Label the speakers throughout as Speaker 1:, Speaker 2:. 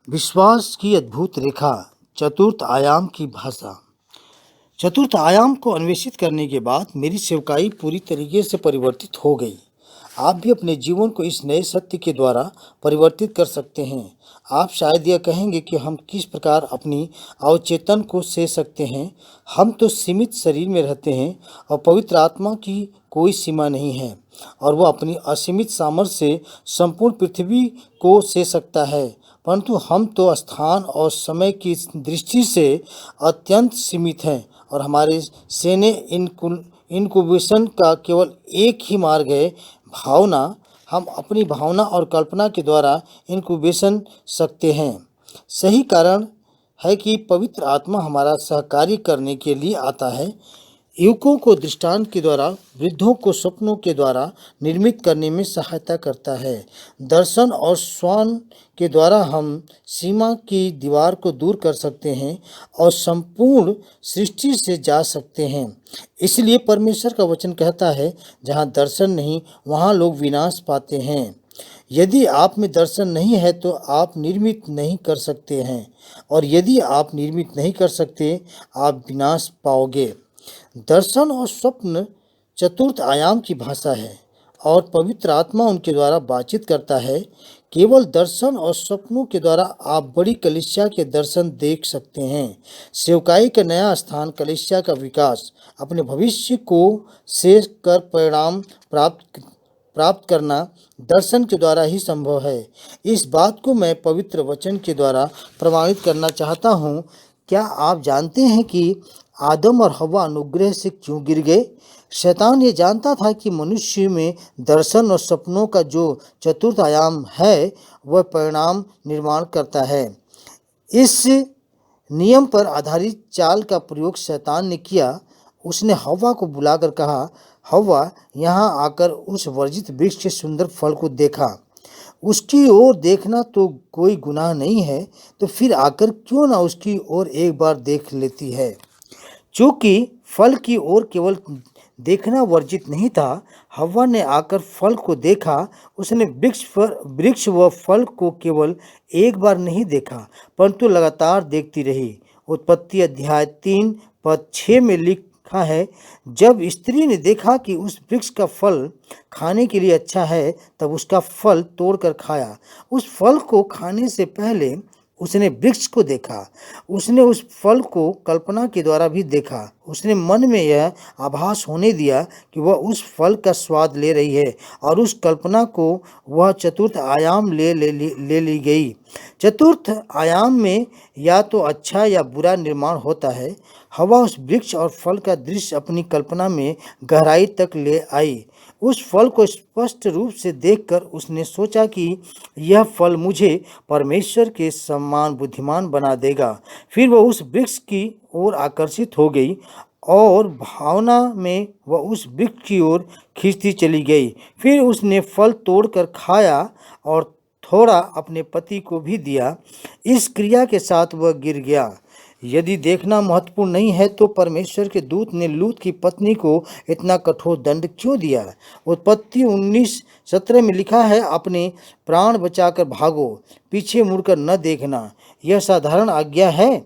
Speaker 1: विश्वास की अद्भुत रेखा, चतुर्थ आयाम की भाषा। चतुर्थ आयाम को अन्वेषित करने के बाद मेरी सेवकाई पूरी तरीके से परिवर्तित हो गई। आप भी अपने जीवन को इस नए सत्य के द्वारा परिवर्तित कर सकते हैं। आप शायद यह कहेंगे कि हम किस प्रकार अपनी अवचेतन को से सकते हैं। हम तो सीमित शरीर में रहते हैं और पवित्र आत्मा की कोई सीमा नहीं है और वह अपनी असीमित सामर्थ्य से संपूर्ण पृथ्वी को से सकता है। परंतु हम तो स्थान और समय की दृष्टि से अत्यंत सीमित हैं और हमारे सेने इनक्यूबेशन का केवल एक ही मार्ग है, भावना। हम अपनी भावना और कल्पना के द्वारा इनक्यूबेशन सकते हैं। सही कारण है कि पवित्र आत्मा हमारा सहकार्य करने के लिए आता है। युवकों को दृष्टांत के द्वारा, वृद्धों को सपनों के द्वारा निर्मित करने में सहायता करता है। दर्शन और श्वान के द्वारा हम सीमा की दीवार को दूर कर सकते हैं और संपूर्ण सृष्टि से जा सकते हैं। इसलिए परमेश्वर का वचन कहता है, जहाँ दर्शन नहीं वहाँ लोग विनाश पाते हैं। यदि आप में दर्शन नहीं है तो आप निर्मित नहीं कर सकते हैं, और यदि आप निर्मित नहीं कर सकते, आप विनाश पाओगे। दर्शन और स्वप्न चतुर्थ आयाम की भाषा है और पवित्र आत्मा उनके द्वारा बातचीत करता है। केवल दर्शन और सपनों के द्वारा आप बड़ी कलीसिया के दर्शन देख सकते हैं। सेवकाई का नया स्थान, कलीसिया का विकास, अपने भविष्य को से कर परिणाम प्राप्त करना दर्शन के द्वारा ही संभव है। इस बात को मैं पवित्र वचन के द्वारा प्रमाणित करना चाहता हूँ। क्या आप जानते हैं कि आदम और हव्वा अनुग्रह से क्यों गिर गए? शैतान ये जानता था कि मनुष्य में दर्शन और सपनों का जो चतुर्थ आयाम है वह परिणाम निर्माण करता है। इस नियम पर आधारित चाल का प्रयोग शैतान ने किया। उसने हव्वा को बुलाकर कहा, हव्वा, यहाँ आकर उस वर्जित वृक्ष के सुंदर फल को देखा। उसकी ओर देखना तो कोई गुनाह नहीं है, तो फिर आकर क्यों ना उसकी ओर एक बार देख लेती है। चूंकि फल की ओर केवल देखना वर्जित नहीं था, हव्वा ने आकर फल को देखा। उसने वृक्ष व फल को केवल एक बार नहीं देखा, परंतु लगातार देखती रही। उत्पत्ति अध्याय 3 पद 6 में लिखा है, जब स्त्री ने देखा कि उस वृक्ष का फल खाने के लिए अच्छा है, तब उसका फल तोड़कर खाया। उस फल को खाने से पहले उसने वृक्ष को देखा। उसने उस फल को कल्पना के द्वारा भी देखा। उसने मन में यह आभास होने दिया कि वह उस फल का स्वाद ले रही है, और उस कल्पना को वह चतुर्थ आयाम ले ली गई। चतुर्थ आयाम में या तो अच्छा या बुरा निर्माण होता है। हवा उस वृक्ष और फल का दृश्य अपनी कल्पना में गहराई तक ले आई। उस फल को स्पष्ट रूप से देखकर उसने सोचा कि यह फल मुझे परमेश्वर के समान बुद्धिमान बना देगा। फिर वह उस वृक्ष की ओर आकर्षित हो गई और भावना में वह उस वृक्ष की ओर खींचती चली गई। फिर उसने फल तोड़कर खाया और थोड़ा अपने पति को भी दिया। इस क्रिया के साथ वह गिर गया। यदि देखना महत्वपूर्ण नहीं है तो परमेश्वर के दूत ने लूत की पत्नी को इतना कठोर दंड क्यों दिया? उत्पत्ति 19:17 में लिखा है, अपने प्राण बचाकर भागो, पीछे मुड़कर न देखना। यह साधारण आज्ञा है,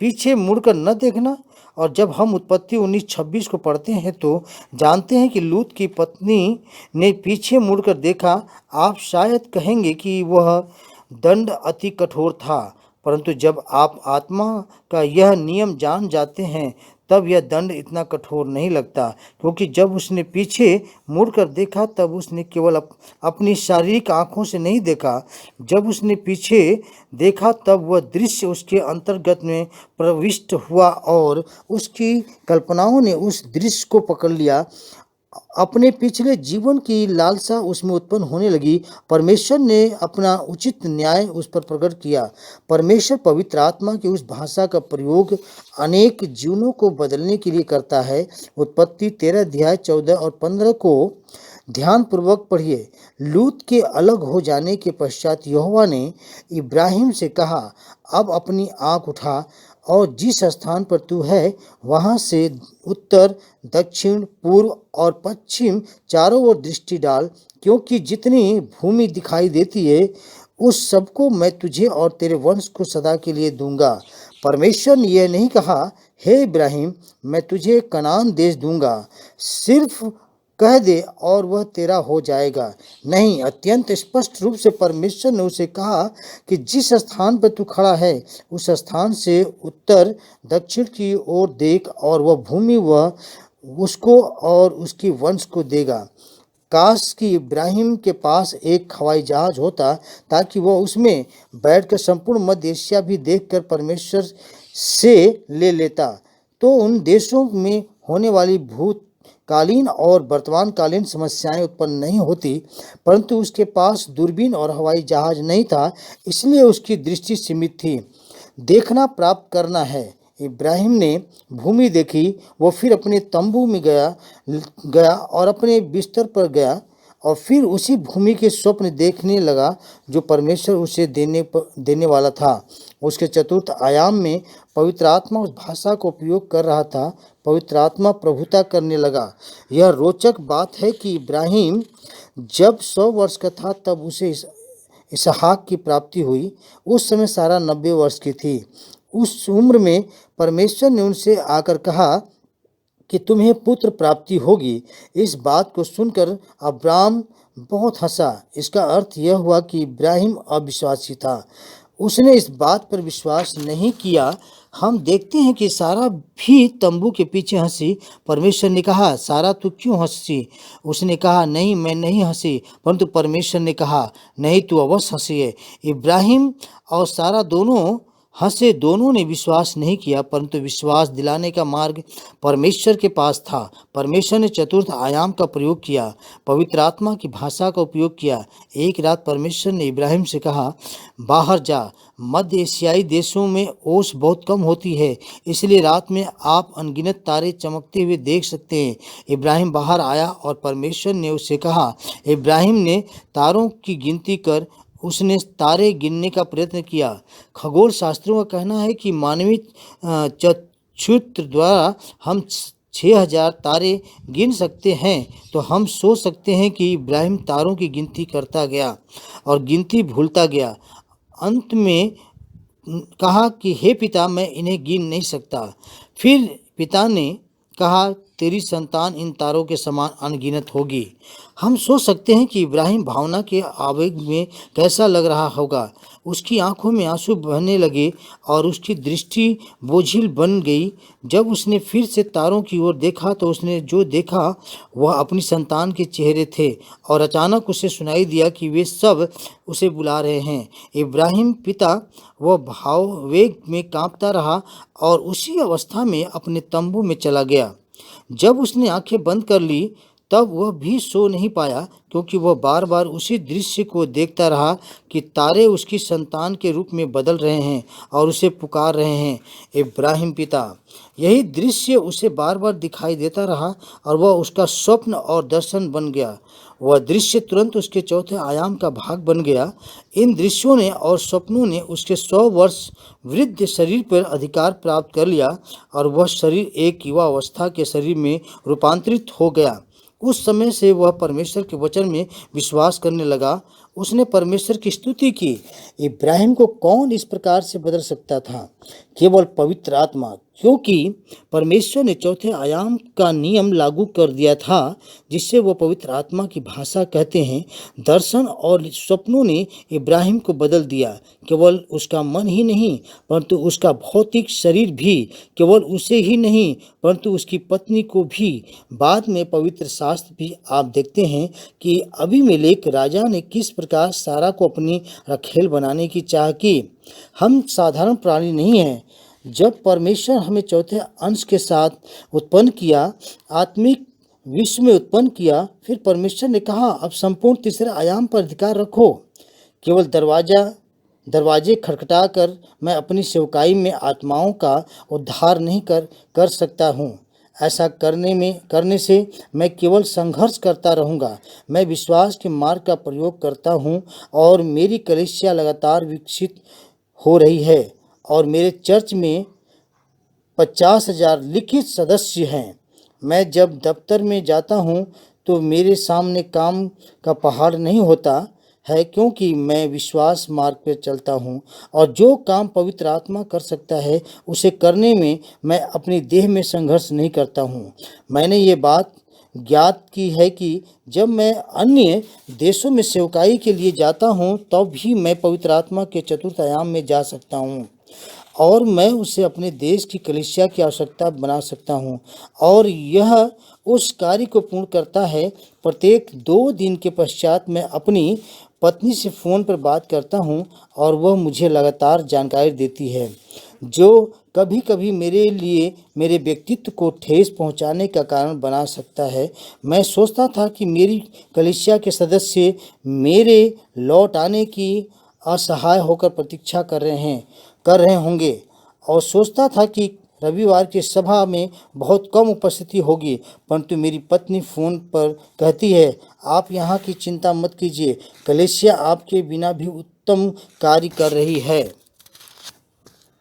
Speaker 1: पीछे मुड़कर न देखना। और जब हम उत्पत्ति 19:26 को पढ़ते हैं तो जानते हैं कि लूत की पत्नी ने पीछे मुड़कर देखा। आप शायद कहेंगे कि वह दंड अति कठोर था, परंतु जब आप आत्मा का यह नियम जान जाते हैं तब यह दंड इतना कठोर नहीं लगता, क्योंकि जब उसने पीछे मुड़कर देखा तब उसने केवल अपनी शारीरिक आंखों से नहीं देखा। जब उसने पीछे देखा तब वह दृश्य उसके अंतर्गत में प्रविष्ट हुआ और उसकी कल्पनाओं ने उस दृश्य को पकड़ लिया। अपने पिछले जीवन की लालसा उसमें उत्पन्न होने लगी। परमेश्वर ने अपना उचित न्याय उस पर प्रकट किया। परमेश्वर पवित्र आत्मा की उस भाषा का प्रयोग अनेक जीवनों को बदलने के लिए करता है। उत्पत्ति 13 अध्याय 14 और 15 को ध्यान पूर्वक पढ़िए। लूत के अलग हो जाने के पश्चात यहोवा ने इब्राहिम से कहा, अब अपनी आंख उठा और जिस स्थान पर तू है वहां से उत्तर, दक्षिण, पूर्व और पश्चिम चारों ओर दृष्टि डाल, क्योंकि जितनी भूमि दिखाई देती है उस सबको मैं तुझे और तेरे वंश को सदा के लिए दूंगा। परमेश्वर ने यह नहीं कहा, हे इब्राहिम, मैं तुझे कनान देश दूंगा, सिर्फ कह दे और वह तेरा हो जाएगा। नहीं, अत्यंत स्पष्ट रूप से परमेश्वर ने उसे कहा कि जिस स्थान पर तू खड़ा है उस स्थान से उत्तर दक्षिण की ओर देख, और वह भूमि वह उसको और उसकी वंश को देगा। काश कि इब्राहिम के पास एक हवाई जहाज होता ताकि वह उसमें बैठकर संपूर्ण मध्य एशिया भी देखकर परमेश्वर से ले लेता, तो उन देशों में होने वाली भूतकालीन और वर्तमानकालीन समस्याएं उत्पन्न नहीं होती। परंतु उसके पास दूरबीन और हवाई जहाज नहीं था, इसलिए उसकी दृष्टि सीमित थी। देखना प्राप्त करना है। इब्राहिम ने भूमि देखी, वो फिर अपने तंबू में गया और अपने बिस्तर पर गया, और फिर उसी भूमि के स्वप्न देखने लगा जो परमेश्वर उसे देने वाला था। उसके चतुर्थ आयाम में पवित्र आत्मा उस भाषा को उपयोग कर रहा था। पवित्र आत्मा प्रभुता करने लगा। यह रोचक बात है कि इब्राहिम जब 100 वर्ष का था तब उसे इसहाक की प्राप्ति हुई। उस समय सारा 90 वर्ष की थी। उस उम्र में परमेश्वर ने उनसे आकर कहा कि तुम्हें पुत्र प्राप्ति होगी। इस बात को सुनकर अब्राम बहुत हंसा। इसका अर्थ यह हुआ कि इब्राहिम अविश्वासी था, उसने इस बात पर विश्वास नहीं किया। हम देखते हैं कि सारा भी तंबू के पीछे हंसी। परमेश्वर ने कहा, सारा तू क्यों हंसी? उसने कहा, नहीं, मैं नहीं हंसी। परंतु परमेश्वर ने कहा, नहीं, तू अवश्य हंसी है। इब्राहिम और सारा दोनों हंसे। दोनों ने विश्वास नहीं किया, परंतु विश्वास दिलाने का मार्ग परमेश्वर के पास था। परमेश्वर ने चतुर्थ आयाम का प्रयोग किया, पवित्र आत्मा की भाषा का उपयोग किया। एक रात परमेश्वर ने इब्राहिम से कहा, बाहर जा। मध्य एशियाई देशों में ओस बहुत कम होती है, इसलिए रात में आप अनगिनत तारे चमकते हुए देख सकते हैं। इब्राहिम बाहर आया और परमेश्वर ने उससे कहा, इब्राहिम ने तारों की गिनती कर। उसने तारे गिनने का प्रयत्न किया। खगोल शास्त्रियों का कहना है कि मानवीय चक्षुत्र द्वारा हम 6000 तारे गिन सकते हैं। तो हम सोच सकते हैं कि इब्राहिम तारों की गिनती करता गया और गिनती भूलता गया। अंत में कहा कि हे पिता, मैं इन्हें गिन नहीं सकता। फिर पिता ने कहा, तेरी संतान इन तारों के समान अनगिनत होगी। हम सोच सकते हैं कि इब्राहिम भावना के आवेग में कैसा लग रहा होगा। उसकी आंखों में आंसू बहने लगे और उसकी दृष्टि बोझिल बन गई। जब उसने फिर से तारों की ओर देखा तो उसने जो देखा वह अपनी संतान के चेहरे थे, और अचानक उसे सुनाई दिया कि वे सब उसे बुला रहे हैं। इब्राहिम पिता वह भाववेग में कांपता रहा और उसी अवस्था में अपने तंबू में चला गया। जब उसने आंखें बंद कर ली तब वह भी सो नहीं पाया, क्योंकि वह बार बार उसी दृश्य को देखता रहा कि तारे उसकी संतान के रूप में बदल रहे हैं और उसे पुकार रहे हैं, इब्राहिम पिता। यही दृश्य उसे बार बार दिखाई देता रहा और वह उसका स्वप्न और दर्शन बन गया। वह दृश्य तुरंत उसके चौथे आयाम का भाग बन गया। इन दृश्यों ने और स्वप्नों ने उसके 100 वर्ष वृद्ध शरीर पर अधिकार प्राप्त कर लिया और वह शरीर एक युवा अवस्था के शरीर में रूपांतरित हो गया। उस समय से वह परमेश्वर के वचन में विश्वास करने लगा। उसने परमेश्वर की स्तुति की। इब्राहिम को कौन इस प्रकार से बदल सकता था? केवल पवित्र आत्मा, क्योंकि परमेश्वर ने चौथे आयाम का नियम लागू कर दिया था, जिससे वह पवित्र आत्मा की भाषा कहते हैं। दर्शन और स्वप्नों ने इब्राहिम को बदल दिया। केवल उसका मन ही नहीं, परंतु उसका भौतिक शरीर भी। केवल उसे ही नहीं, परंतु उसकी पत्नी को भी। बाद में पवित्र शास्त्र भी आप देखते हैं कि अबीमेलेक राजा ने किस प्रकार सारा को अपनी रखेल बनाने की चाह की। हम साधारण प्राणी नहीं हैं। जब परमेश्वर हमें चौथे अंश के साथ उत्पन्न किया, आत्मिक विश्व में उत्पन्न किया, फिर परमेश्वर ने कहा, अब संपूर्ण तीसरे आयाम पर अधिकार रखो। केवल दरवाजे खटखटा कर मैं अपनी सेवकाई में आत्माओं का उद्धार नहीं कर सकता हूँ। ऐसा करने से मैं केवल संघर्ष करता रहूँगा। मैं विश्वास के मार्ग का प्रयोग करता हूँ और मेरी कलीसिया लगातार विकसित हो रही है और मेरे चर्च में 50,000 लिखित सदस्य हैं। मैं जब दफ्तर में जाता हूँ तो मेरे सामने काम का पहाड़ नहीं होता है, क्योंकि मैं विश्वास मार्ग पर चलता हूँ और जो काम पवित्र आत्मा कर सकता है उसे करने में मैं अपनी देह में संघर्ष नहीं करता हूँ। मैंने ये बात ज्ञात की है कि जब मैं अन्य देशों में सेवकाई के लिए जाता हूँ तब भी मैं पवित्र आत्मा के चतुर्थ आयाम में जा सकता हूँ और मैं उसे अपने देश की कलीसिया की आवश्यकता बना सकता हूँ और यह उस कार्य को पूर्ण करता है। प्रत्येक 2 दिन के पश्चात मैं अपनी पत्नी से फ़ोन पर बात करता हूँ और वह मुझे लगातार जानकारी देती है, जो कभी कभी मेरे लिए मेरे व्यक्तित्व को ठेस पहुंचाने का कारण बना सकता है। मैं सोचता था कि मेरी कलीसिया के सदस्य मेरे लौट आने की असहाय होकर प्रतीक्षा कर रहे होंगे और सोचता था कि रविवार की सभा में बहुत कम उपस्थिति होगी, परंतु मेरी पत्नी फ़ोन पर कहती है, आप यहाँ की चिंता मत कीजिए, कलीसिया आपके बिना भी उत्तम कार्य कर रही है।